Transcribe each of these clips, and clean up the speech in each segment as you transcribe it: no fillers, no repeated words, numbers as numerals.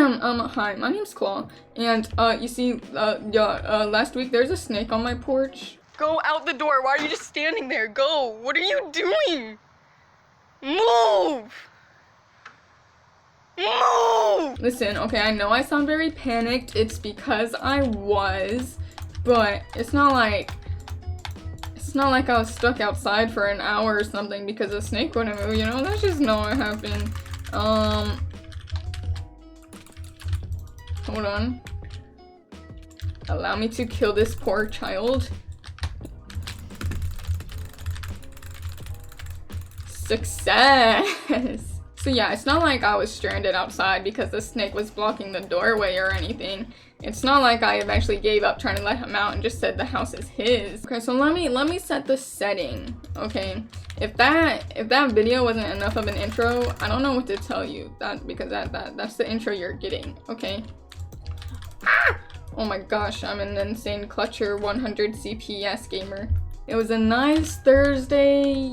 Hi, my name's Claw, and, you see, last week there's a snake on my porch. Go out the door. Why are you just standing there? Go. What are you doing? Move! Move! Listen, okay, I know I sound very panicked. It's because I was, but it's not like I was stuck outside for an hour or something because the snake wouldn't move, you know? That's just not what happened. Hold on. Allow me to kill this poor child. Success! So yeah, it's not like I was stranded outside because the snake was blocking the doorway or anything. It's not like I eventually gave up trying to let him out and just said the house is his. Okay, so let me set the setting, okay? If that video wasn't enough of an intro, I don't know what to tell you. Because that's the intro you're getting, okay? Ah! Oh my gosh, I'm an insane clutcher 100 CPS gamer. It was a nice Thursday,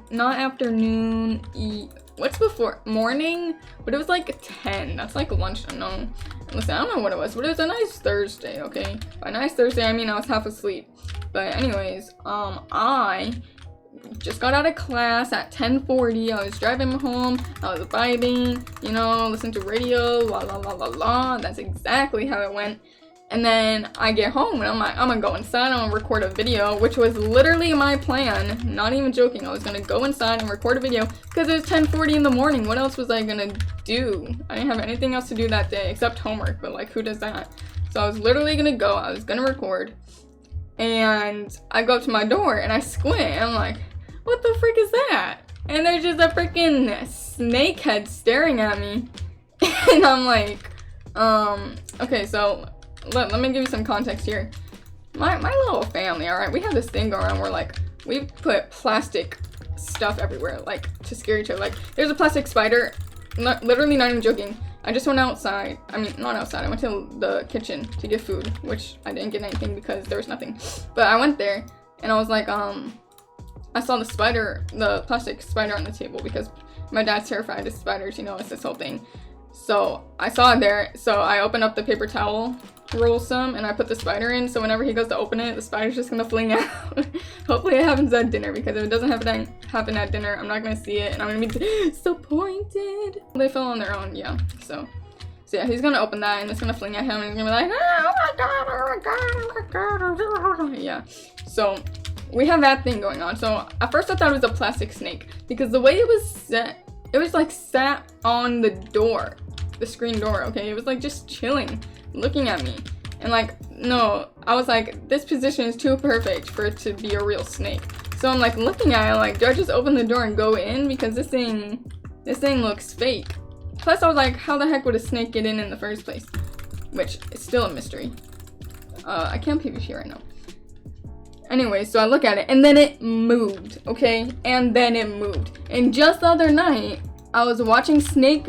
not afternoon, what's before? Morning? But it was like 10, that's like lunch, no. Listen, I don't know what it was, but it was a nice Thursday, okay? By nice Thursday, I mean I was half asleep. But anyways, I just got out of class at 10:40, I was driving home, I was vibing, you know, listening to radio, la la la la la, that's exactly how it went. And then I get home and I'm like, I'm gonna go inside, I'm gonna record a video, which was literally my plan, not even joking. I was gonna go inside and record a video because it was 10:40 in the morning. What else was I gonna do? I didn't have anything else to do that day except homework, but like, who does that? So I was literally gonna go, I was gonna record, and I go up to my door and I squint and I'm like, what the frick is that? And there's just a freaking snake head staring at me. And I'm like, okay, so let me give you some context here. My little family, alright, we have this thing going on where like we put plastic stuff everywhere, like to scare each other. Like there's a plastic spider, literally not even joking. I just went outside, I mean not outside, I went to the kitchen to get food, which I didn't get anything because there was nothing. But I went there and I was like, I saw the plastic spider on the table because my dad's terrified of spiders, you know, it's this whole thing. So I saw it there, so I opened up the paper towel, roll some, and I put the spider in, so whenever he goes to open it, the spider's just gonna fling out. Hopefully it happens at dinner, because if it doesn't happen at dinner, I'm not gonna see it, and I'm gonna be disappointed. They fell on their own, yeah, so yeah, he's gonna open that, and it's gonna fling at him, and he's gonna be like, oh my god, oh my god, oh my god, oh my god. Yeah, so we have that thing going on. So at first I thought it was a plastic snake, because the way it was set, it was like sat on the door, the screen door, okay? It was like just chilling, looking at me. And like, no, I was like, this position is too perfect for it to be a real snake. So I'm like looking at it like, do I just open the door and go in? Because this thing looks fake. Plus I was like, how the heck would a snake get in the first place? Which is still a mystery. I can't PvP right now. Anyway, so I look at it and then it moved, okay? And then it moved. And just the other night, I was watching snake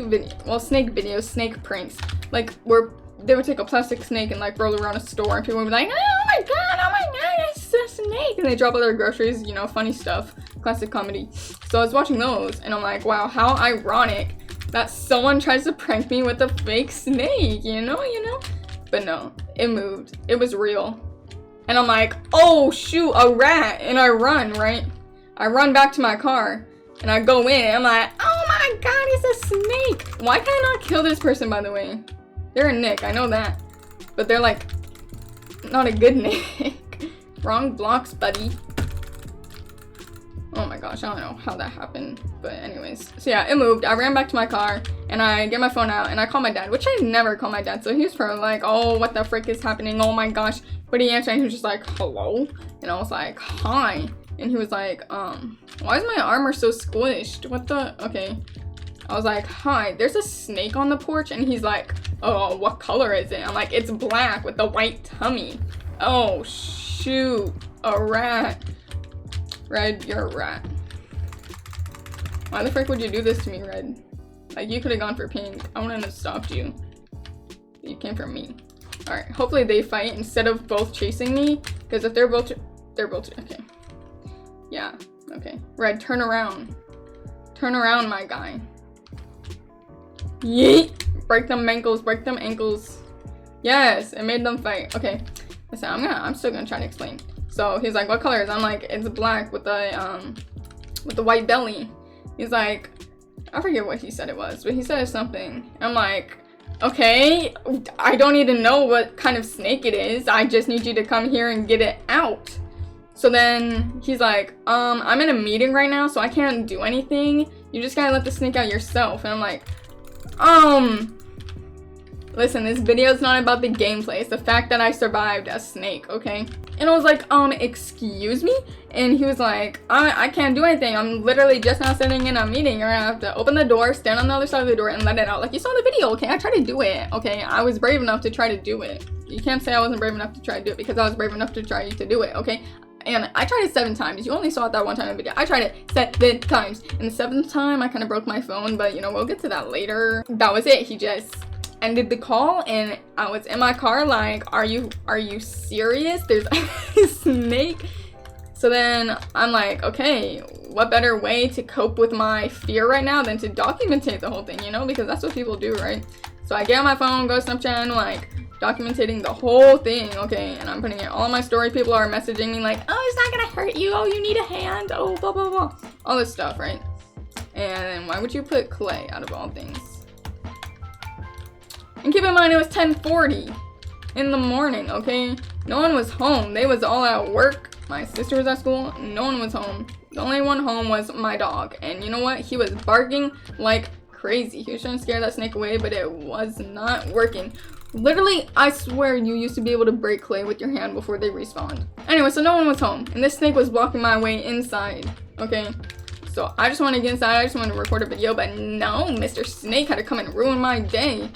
pranks. Like where they would take a plastic snake and like roll around a store and people would be like, oh my god, it's a snake. And they drop all their groceries, you know, funny stuff, classic comedy. So I was watching those and I'm like, wow, how ironic that someone tries to prank me with a fake snake, you know? But no, it moved, it was real. And I'm like, oh shoot, a rat, and I run, right? I run back to my car, and I go in, and I'm like, oh my god, it's a snake! Why can I not kill this person, by the way? They're a Nick, I know that. But they're like, not a good Nick. Wrong blocks, buddy. Oh my gosh, I don't know how that happened, but anyways. So yeah, it moved, I ran back to my car, and I get my phone out, and I call my dad, which I never call my dad, so he was probably like, oh, what the frick is happening, oh my gosh. But he answered, and he was just like, hello? And I was like, hi. And he was like, why is my armor so squished? What the, okay. I was like, hi, there's a snake on the porch, and he's like, oh, what color is it? I'm like, it's black with a white tummy. Oh, shoot, a rat. Red, you're a rat. Why the frick would you do this to me, Red? Like, you could have gone for pink. I wouldn't have stopped you. You came for me. Alright, hopefully they fight instead of both chasing me. Because if they're both, okay. Yeah, okay. Red, turn around. Turn around, my guy. Yeet! break them ankles, break them ankles. Yes, it made them fight. Okay, listen, I'm still gonna try to explain. So he's like, what color is it? I'm like, it's black with the white belly. He's like, I forget what he said it was, but he said something. I'm like, okay, I don't even know what kind of snake it is. I just need you to come here and get it out. So then he's like, I'm in a meeting right now, so I can't do anything. You just gotta let the snake out yourself. And I'm like, listen, this video is not about the gameplay. It's the fact that I survived a snake, okay? And I was like, excuse me? And he was like, I can't do anything. I'm literally just now sitting in a meeting. You're gonna have to open the door, stand on the other side of the door, and let it out. Like, you saw the video, okay? I tried to do it, okay? I was brave enough to try to do it. You can't say I wasn't brave enough to try to do it, because I was brave enough to try to do it, okay? And I tried it 7 times. You only saw it that one time in the video. I tried it 7 times. And the 7th time, I kind of broke my phone, but, you know, we'll get to that later. That was it. He just ended the call, and I was in my car like, are you serious? There's a snake. So then I'm like, okay, what better way to cope with my fear right now than to documentate the whole thing, you know, because that's what people do, right? So I get on my phone, go to Snapchat, and like documenting the whole thing, okay, and I'm putting it all on my story. People are messaging me like, oh, it's not gonna hurt you, oh, you need a hand, oh, blah blah blah, all this stuff, right? And why would you put clay out of all things? And keep in mind, it was 10:40 in the morning, okay? No one was home. They was all at work. My sister was at school. No one was home. The only one home was my dog. And you know what? He was barking like crazy. He was trying to scare that snake away, but it was not working. Literally, I swear you used to be able to break clay with your hand before they respawned. Anyway, so no one was home. And this snake was blocking my way inside, okay? So I just wanted to get inside. I just wanted to record a video, but no, Mr. Snake had to come and ruin my day.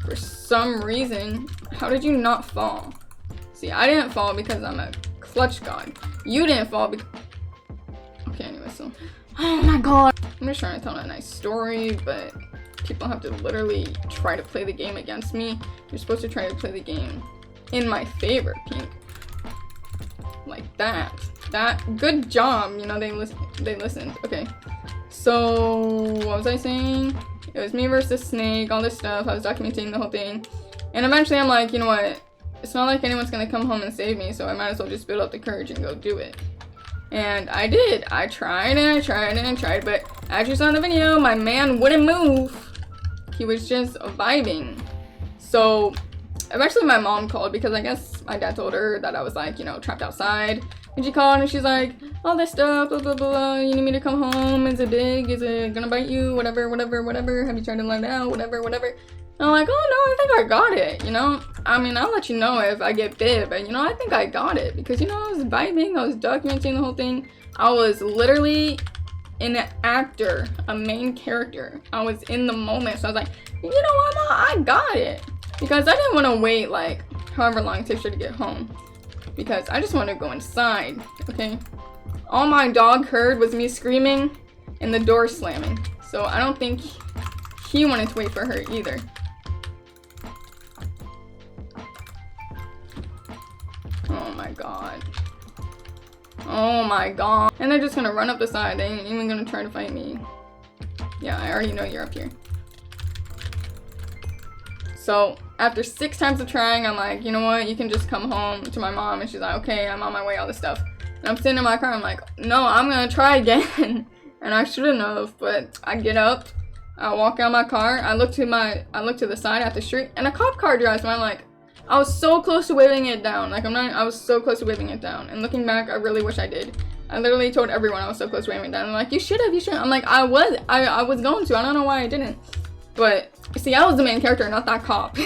For some reason. How did you not fall? See, I didn't fall because I'm a clutch god. You didn't fall because... Okay, anyway, so... Oh my god! I'm just trying to tell a nice story, but people have to literally try to play the game against me. You're supposed to try to play the game in my favor, Pink. Like that. Good job, you know, they listened. Okay. So, what was I saying? It was me versus Snake, all this stuff. I was documenting the whole thing. And eventually I'm like, you know what? It's not like anyone's gonna come home and save me, so I might as well just build up the courage and go do it. And I did. I tried and I tried and I tried, but as you saw in the video, my man wouldn't move. He was just vibing. So eventually my mom called because I guess my dad told her that I was like, you know, trapped outside. And she called and she's like, all this stuff, blah, blah, blah, you need me to come home? Is it big? Is it gonna bite you? Whatever, whatever, whatever. Have you tried to let it out? Whatever, whatever. And I'm like, oh no, I think I got it, you know? I mean, I'll let you know if I get bit, but you know, I think I got it. Because, you know, I was vibing, I was documenting the whole thing. I was literally an actor, a main character. I was in the moment, so I was like, you know what, I got it. Because I didn't want to wait, like, however long it takes her to get home. Because I just want to go inside, okay? All my dog heard was me screaming and the door slamming. So I don't think he wanted to wait for her either. Oh my god. Oh my god. And they're just gonna run up the side. They ain't even gonna try to fight me. Yeah, I already know you're up here. So after 6 times of trying, I'm like, you know what, you can just come home to my mom. And she's like, okay, I'm on my way, all this stuff. And I'm sitting in my car, I'm like, no, I'm gonna try again. And I shouldn't have, but I get up, I walk out my car, I look to the side at the street, and a cop car drives by. I'm like, I was so close to waving it down. Like, I was so close to waving it down. And looking back, I really wish I did. I literally told everyone I was so close to waving it down. I'm like, you should have. I'm like, I was going to. I don't know why I didn't. But, see, I was the main character, not that cop.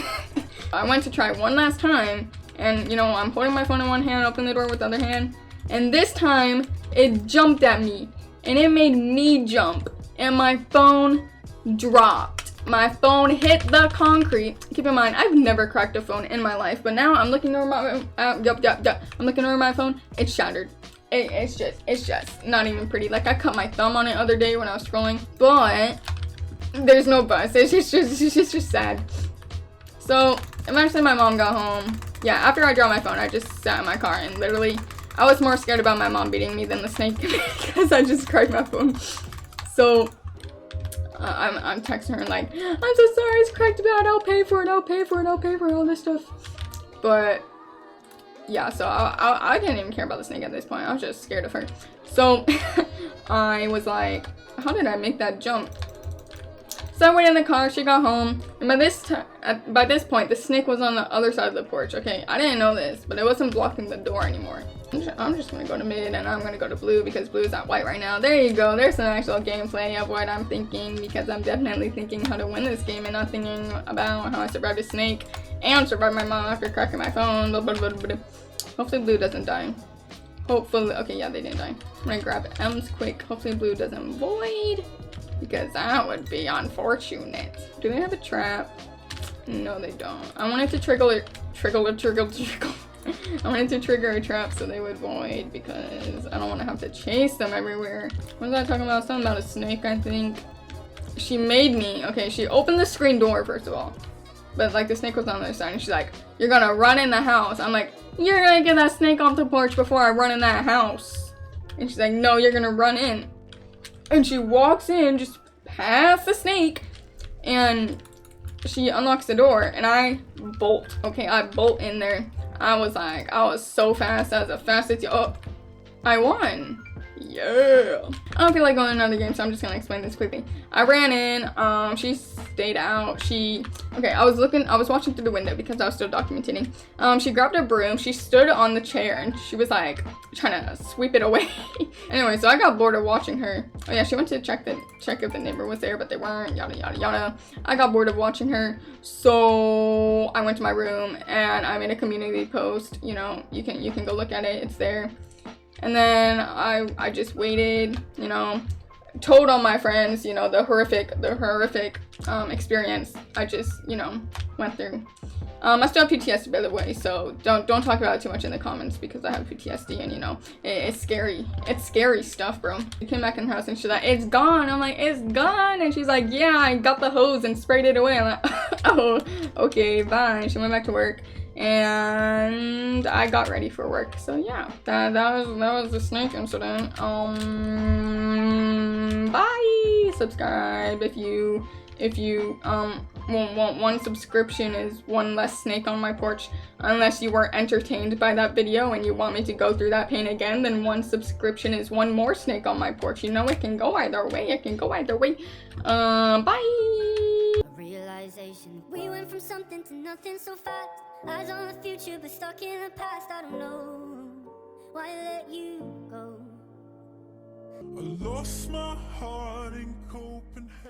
I went to try one last time, and, you know, I'm holding my phone in one hand, open the door with the other hand, and this time, it jumped at me, and it made me jump, and my phone dropped. My phone hit the concrete. Keep in mind, I've never cracked a phone in my life, but now I'm looking over my, I'm looking over my phone, it's shattered. It's just not even pretty. Like, I cut my thumb on it the other day when I was scrolling, but there's no bus. It's just sad. So eventually my mom got home. Yeah, after I dropped my phone, I just sat in my car and literally, I was more scared about my mom beating me than the snake because I just cracked my phone. So I'm texting her like, I'm so sorry, it's cracked bad, I'll pay for it, I'll pay for it, I'll pay for all this stuff. But yeah, so I didn't even care about the snake at this point. I was just scared of her. So I was like, how did I make that jump? So I went in the car, she got home, and by this point, the snake was on the other side of the porch, okay? I didn't know this, but it wasn't blocking the door anymore. I'm just gonna go to mid, and I'm gonna go to blue, because blue's at white right now. There you go, there's some actual gameplay of what I'm thinking, because I'm definitely thinking how to win this game, and not thinking about how I survived a snake, and survived my mom after cracking my phone, blah, blah, blah, blah. Hopefully blue doesn't die. Hopefully, okay, yeah, they didn't die. I'm gonna grab M's quick, hopefully blue doesn't void. Because that would be unfortunate. Do they have a trap? No, they don't. I wanted to trigger I wanted to trigger a trap so they would void, because I don't want to have to chase them everywhere. What was I talking about? Something about a snake, I think. She made me. Okay, she opened the screen door, first of all. But like the snake was on the other side, and she's like, you're gonna run in the house. I'm like, you're gonna get that snake off the porch before I run in that house. And she's like, no, you're gonna run in. And she walks in just past the snake, and she unlocks the door, and I bolt. Okay, I bolt in there. I was so fast. I was the fastest. Oh, I won. Yeah. I don't feel like going another game, so I'm just gonna explain this quickly. I ran in, she stayed out. Okay, I was watching through the window because I was still documenting. She grabbed a broom, she stood on the chair, and she was like trying to sweep it away. Anyway, so I got bored of watching her. Oh yeah, she went to check if the neighbor was there, but they weren't, yada yada yada. I got bored of watching her, so I went to my room and I made a community post. You know, you can go look at it, it's there. And then I just waited, you know, told all my friends, you know, the horrific experience I just, you know, went through. I still have PTSD, by the way, so don't talk about it too much in the comments, because I have PTSD, and you know, it's scary. It's scary stuff, bro. I came back in the house and she's like, it's gone. I'm like, it's gone. And she's like, yeah, I got the hose and sprayed it away. I'm like, oh, okay, bye. She went back to work. And I got ready for work. So yeah, that was the snake incident. Bye. Subscribe if you want one subscription is one less snake on my porch. Unless you were entertained by that video and you want me to go through that pain again, then one subscription is one more snake on my porch. You know, it can go either way. It can go either way. Bye. Realization, we went from something to nothing so fast. Eyes on the future but stuck in the past. I don't know why I let you go. I lost my heart in Copenhagen.